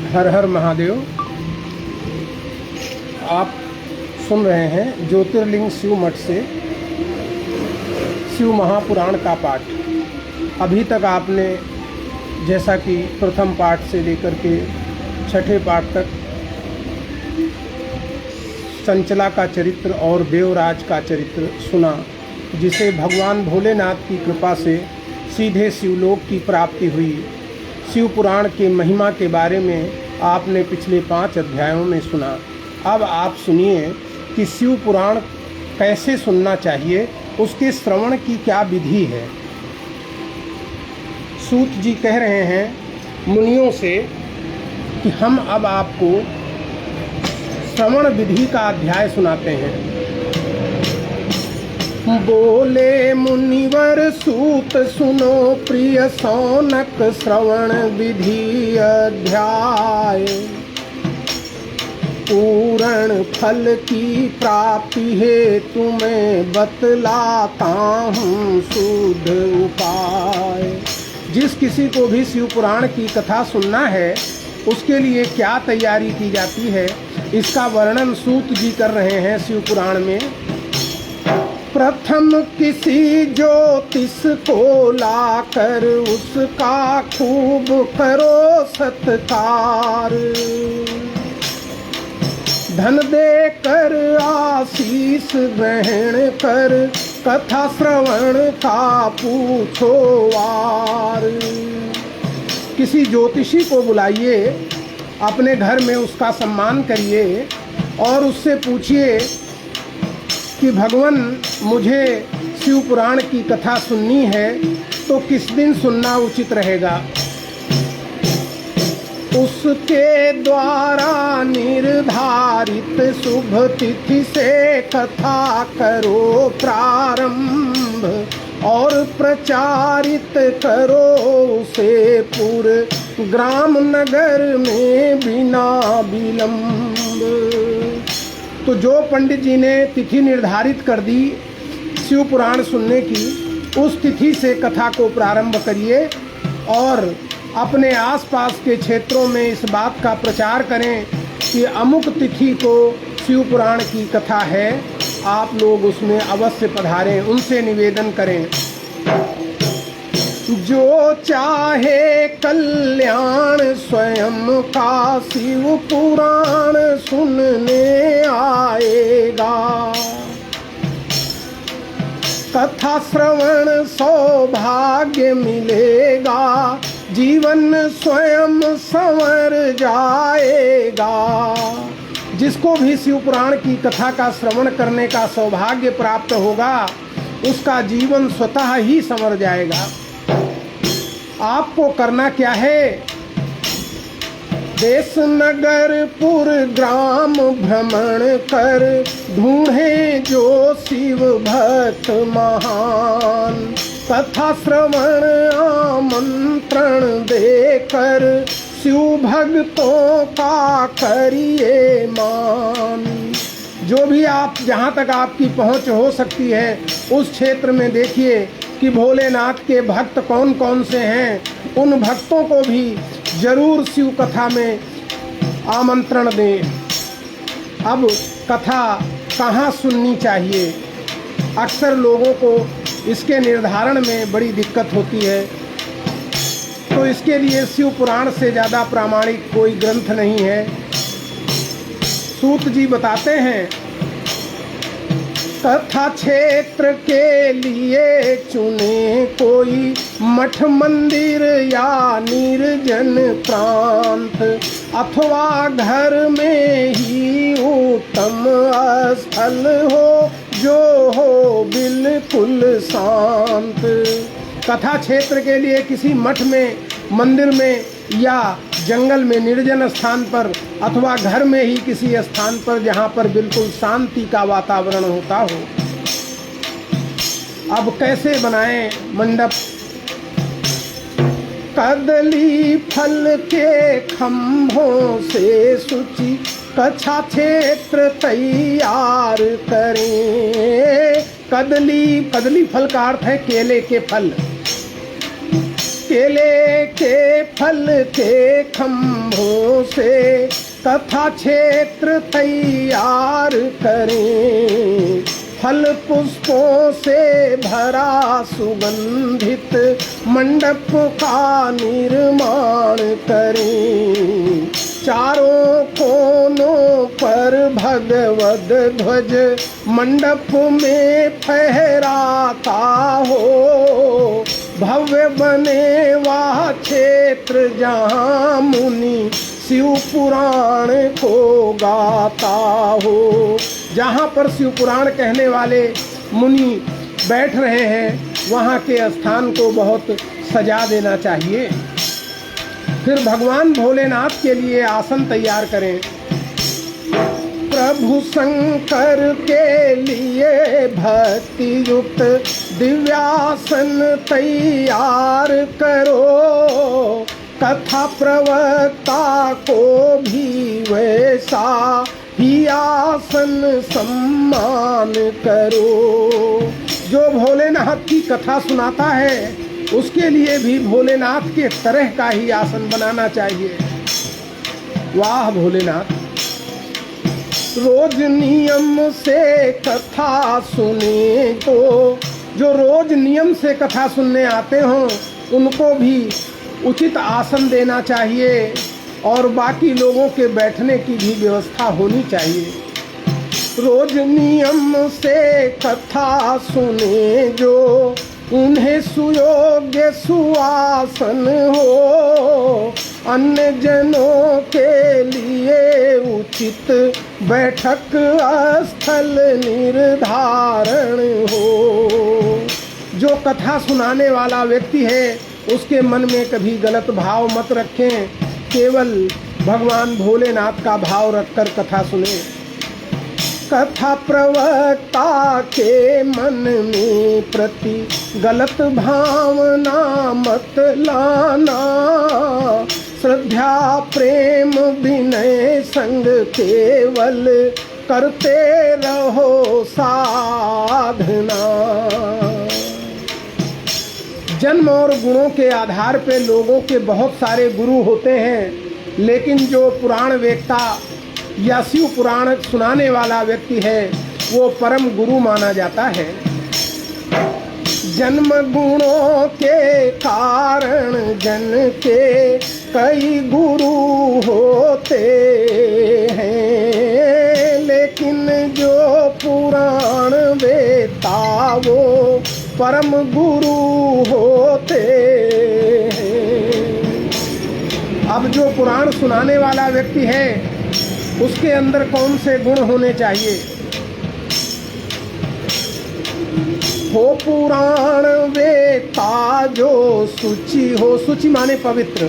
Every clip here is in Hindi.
हर हर महादेव। आप सुन रहे हैं ज्योतिर्लिंग शिव मठ से शिव महापुराण का पाठ। अभी तक आपने जैसा कि प्रथम पाठ से लेकर के छठे पाठ तक चंचला का चरित्र और देवराज का चरित्र सुना, जिसे भगवान भोलेनाथ की कृपा से सीधे शिवलोक की प्राप्ति हुई। शिव पुराण के महिमा के बारे में आपने पिछले 5 अध्यायों में सुना। अब आप सुनिए कि शिव पुराण कैसे सुनना चाहिए, उसके श्रवण की क्या विधि है। सूत जी कह रहे हैं मुनियों से कि हम अब आपको श्रवण विधि का अध्याय सुनाते हैं। बोले मुनिवर सूत सुनो प्रिय सौनक श्रवण विधि अध्याय। पूर्ण फल की प्राप्ति है तुम्हें बतलाता हूँ शुद्ध उपाय। जिस किसी को भी शिव पुराण की कथा सुनना है उसके लिए क्या तैयारी की जाती है, इसका वर्णन सूत जी कर रहे हैं शिव पुराण में। प्रथम किसी ज्योतिष को लाकर उसका खूब करो सत्कार। धन देकर आशीष ग्रहण कर कथा श्रवण का पूछो वार। किसी ज्योतिषी को बुलाइए, अपने घर में उसका सम्मान करिए और उससे पूछिए कि भगवान मुझे शिव पुराण की कथा सुननी है तो किस दिन सुनना उचित रहेगा। उसके द्वारा निर्धारित शुभ तिथि से कथा करो प्रारंभ और प्रचारित करो उसे पूरे ग्राम नगर में बिना विलंब। तो जो पंडित जी ने तिथि निर्धारित कर दी शिव पुराण सुनने की, उस तिथि से कथा को प्रारंभ करिए और अपने आसपास के क्षेत्रों में इस बात का प्रचार करें कि अमुक तिथि को शिव पुराण की कथा है, आप लोग उसमें अवश्य पधारें। उनसे निवेदन करें, जो चाहे कल्याण स्वयं का शिव पुराण सुनने आएगा। कथा श्रवण सौभाग्य मिलेगा, जीवन स्वयं संवर जाएगा। जिसको भी शिव पुराण की कथा का श्रवण करने का सौभाग्य प्राप्त होगा उसका जीवन स्वतः ही संवर जाएगा। आपको करना क्या है? देश नगर पुर ग्राम भ्रमण कर ढूंढे जो शिव भक्त महान। कथा श्रवण आमंत्रण देकर शिव भक्तों का करिए मान। जो भी आप जहाँ तक आपकी पहुँच हो सकती है उस क्षेत्र में देखिए कि भोलेनाथ के भक्त कौन कौन से हैं। उन भक्तों को भी जरूर शिव कथा में आमंत्रण दें। अब कथा कहाँ सुननी चाहिए, अक्सर लोगों को इसके निर्धारण में बड़ी दिक्कत होती है। तो इसके लिए शिव पुराण से ज़्यादा प्रामाणिक कोई ग्रंथ नहीं है। सूत जी बताते हैं, कथा क्षेत्र के लिए चुने कोई मठ मंदिर या निर्जन प्रांत, अथवा घर में ही उत्तम स्थल हो जो हो बिल्कुल शांत। कथा क्षेत्र के लिए किसी मठ में, मंदिर में या जंगल में निर्जन स्थान पर अथवा घर में ही किसी स्थान पर जहाँ पर बिल्कुल शांति का वातावरण होता हो। अब कैसे बनाएं मंडप? कदली फल के खंभों से सुचि कथा क्षेत्र तैयार करें। कदली फल का अर्थ है केले के फल। केले के फल के खम्भों से कथा क्षेत्र तैयार करें, फल पुष्पों से भरा सुगंधित मंडप का निर्माण करें, चारों कोनों पर भगवद ध्वज मंडप में फहराता हो, भव्य बने वह क्षेत्र जहाँ मुनि शिव पुराण को गाता हो। जहाँ पर शिव पुराण कहने वाले मुनि बैठ रहे हैं वहाँ के स्थान को बहुत सजा देना चाहिए। फिर भगवान भोलेनाथ के लिए आसन तैयार करें। प्रभु शंकर के लिए भक्ति युक्त दिव्यासन तैयार करो, कथा प्रवक्ता को भी वैसा ही आसन सम्मान करो। जो भोलेनाथ की कथा सुनाता है उसके लिए भी भोलेनाथ के तरह का ही आसन बनाना चाहिए। वाह भोलेनाथ, रोज नियम से कथा सुने तो जो रोज नियम से कथा सुनने आते हों उनको भी उचित आसन देना चाहिए और बाकी लोगों के बैठने की भी व्यवस्था होनी चाहिए। रोज नियम से कथा सुने जो उन्हें सुयोग्य सुआसन हो, अन्य जनों के लिए उचित बैठक स्थल निर्धारण हो। जो कथा सुनाने वाला व्यक्ति है उसके मन में कभी गलत भाव मत रखें, केवल भगवान भोलेनाथ का भाव रखकर कथा सुने। कथा प्रवक्ता के मन में प्रति गलत भावना मत लाना, श्रद्धा प्रेम विनय संग केवल करते रहो साधना। जन्म और गुणों के आधार पे लोगों के बहुत सारे गुरु होते हैं, लेकिन जो पुराण वेत्ता या शिव पुराण सुनाने वाला व्यक्ति है वो परम गुरु माना जाता है। जन्म गुणों के कारण जन के कई गुरु होते हैं, लेकिन जो पुराण वेत्ता वो परम गुरु होते हैं। अब जो पुराण सुनाने वाला व्यक्ति है उसके अंदर कौन से गुण होने चाहिए? हो पुराण वेत्ता जो शुचि हो, शुचि माने पवित्र,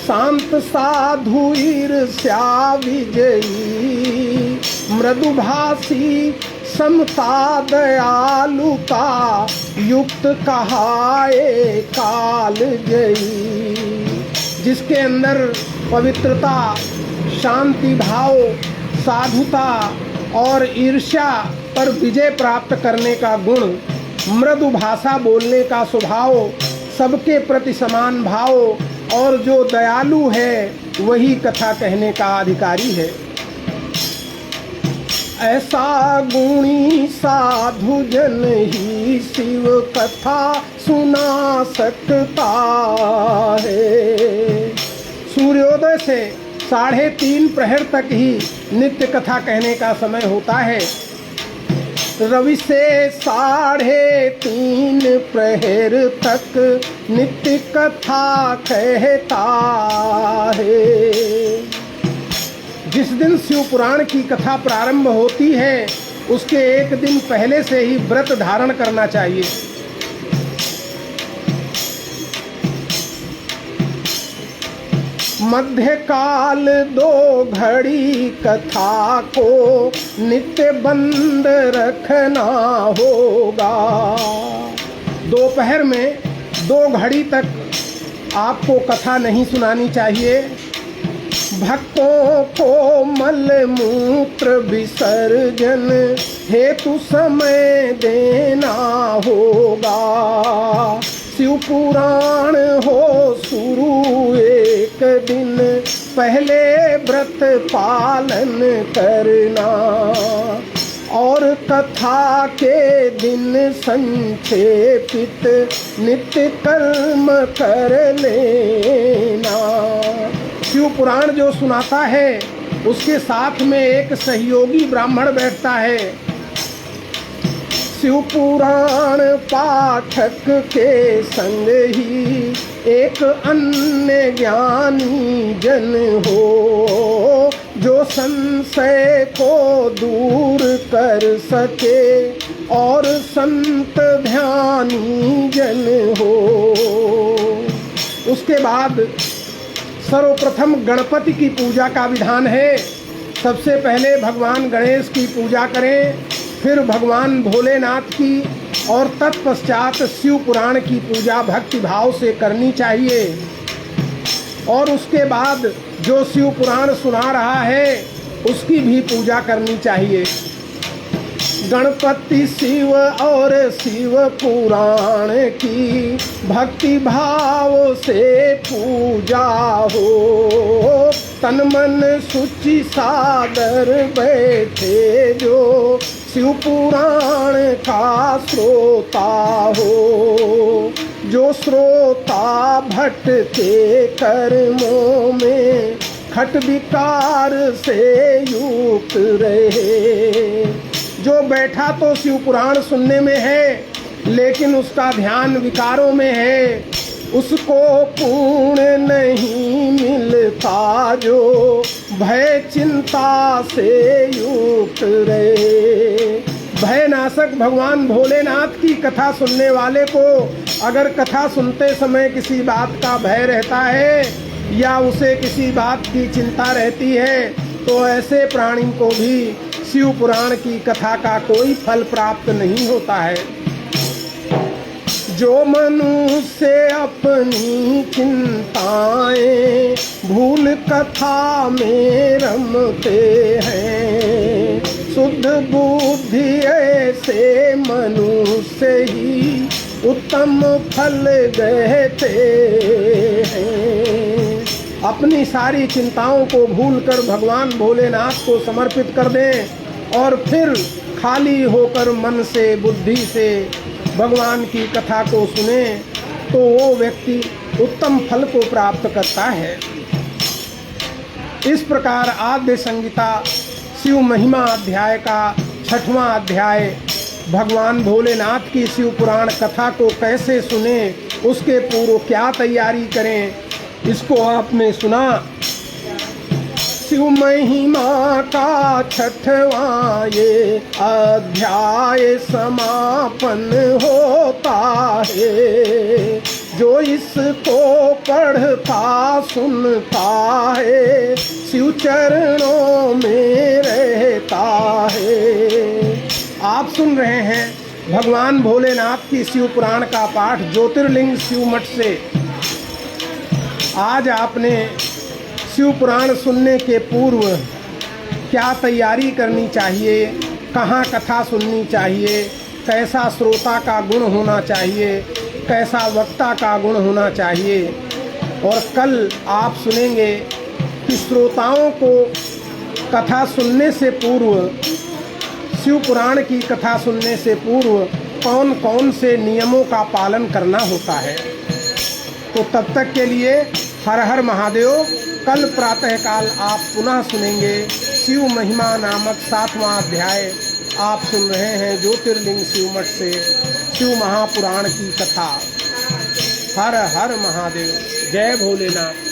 शांत साधु ईर्ष्या विजयी, मृदुभाषी समता दयालुता युक्त कहाए काल जयी। जिसके अंदर पवित्रता, शांति भाव, साधुता और ईर्ष्या पर विजय प्राप्त करने का गुण, मृदु भाषा बोलने का स्वभाव, सबके प्रति समान भाव और जो दयालु है वही कथा कहने का अधिकारी है। ऐसा गुणी साधु जन ही शिव कथा सुना सकता है। सूर्योदय से 3:30 प्रहर तक ही नित्य कथा कहने का समय होता है। रवि से 3:30 प्रहर तक नित्य कथा कहता है। जिस दिन शिव पुराण की कथा प्रारंभ होती है उसके एक दिन पहले से ही व्रत धारण करना चाहिए। मध्यकाल 2 घड़ी कथा को नित्य बंद रखना होगा। दोपहर में 2 घड़ी तक आपको कथा नहीं सुनानी चाहिए। भक्तों को मल मूत्र विसर्जन हेतु समय देना होगा। शिव पुराण हो शुरू एक दिन पहले व्रत पालन करना और कथा के दिन संक्षेपित नित्य कर्म कर लेना। शिव पुराण जो सुनाता है उसके साथ में एक सहयोगी ब्राह्मण बैठता है। शिव पुराण पाठक के संग ही एक अन्य ज्ञानी जन हो जो संशय को दूर कर सके और संत ध्यानी जन हो। उसके बाद सर्वप्रथम गणपति की पूजा का विधान है। सबसे पहले भगवान गणेश की पूजा करें, फिर भगवान भोलेनाथ की और तत्पश्चात शिव पुराण की पूजा भक्ति भाव से करनी चाहिए। और उसके बाद जो शिव पुराण सुना रहा है उसकी भी पूजा करनी चाहिए। गणपति शिव और शिव पुराण की भक्ति भाव से पूजा हो। तन मन शुचि सादर बैठे जो शिव पुराण का श्रोता हो। जो श्रोता भटके कर्मों में खट विकार से युक्त रहे। जो बैठा तो शिव पुराण सुनने में है लेकिन उसका ध्यान विकारों में है, उसको पूर्ण नहीं मिलता। जो भय चिंता से युक्त रहे। भयनाशक भगवान भोलेनाथ की कथा सुनने वाले को अगर कथा सुनते समय किसी बात का भय रहता है या उसे किसी बात की चिंता रहती है तो ऐसे प्राणी को भी शिव पुराण की कथा का कोई फल प्राप्त नहीं होता है। जो मनुष्य अपनी चिंताएं भूल कथा में रमते हैं, शुद्ध बुद्धि ऐसे मनुष्य ही उत्तम फल देते हैं। अपनी सारी चिंताओं को भूलकर भगवान भोलेनाथ को समर्पित कर दें और फिर खाली होकर मन से बुद्धि से भगवान की कथा को सुने तो वो व्यक्ति उत्तम फल को प्राप्त करता है। इस प्रकार आद्य संहिता शिव महिमा अध्याय का 6वां अध्याय भगवान भोलेनाथ की शिव पुराण कथा को कैसे सुने, उसके पूर्व क्या तैयारी करें, इसको आपने सुना। शिव महिमा का 6वां ये अध्याय समापन होता है। जो इसको पढ़ता सुनता है शिव चरणों में रहता है। आप सुन रहे हैं भगवान भोलेनाथ की शिव पुराण का पाठ ज्योतिर्लिंग शिव मठ से। आज आपने शिव पुराण सुनने के पूर्व क्या तैयारी करनी चाहिए, कहाँ कथा सुननी चाहिए, कैसा श्रोता का गुण होना चाहिए, कैसा वक्ता का गुण होना चाहिए। और कल आप सुनेंगे कि श्रोताओं को कथा सुनने से पूर्व, शिव पुराण की कथा सुनने से पूर्व कौन कौन से नियमों का पालन करना होता है। तो तब तक के लिए हर हर महादेव। कल प्रातःकाल आप पुनः सुनेंगे शिव महिमा नामक 7वां अध्याय। आप सुन रहे हैं ज्योतिर्लिंग शिव मठ से शिव महापुराण की कथा। हर हर महादेव। जय भोलेनाथ।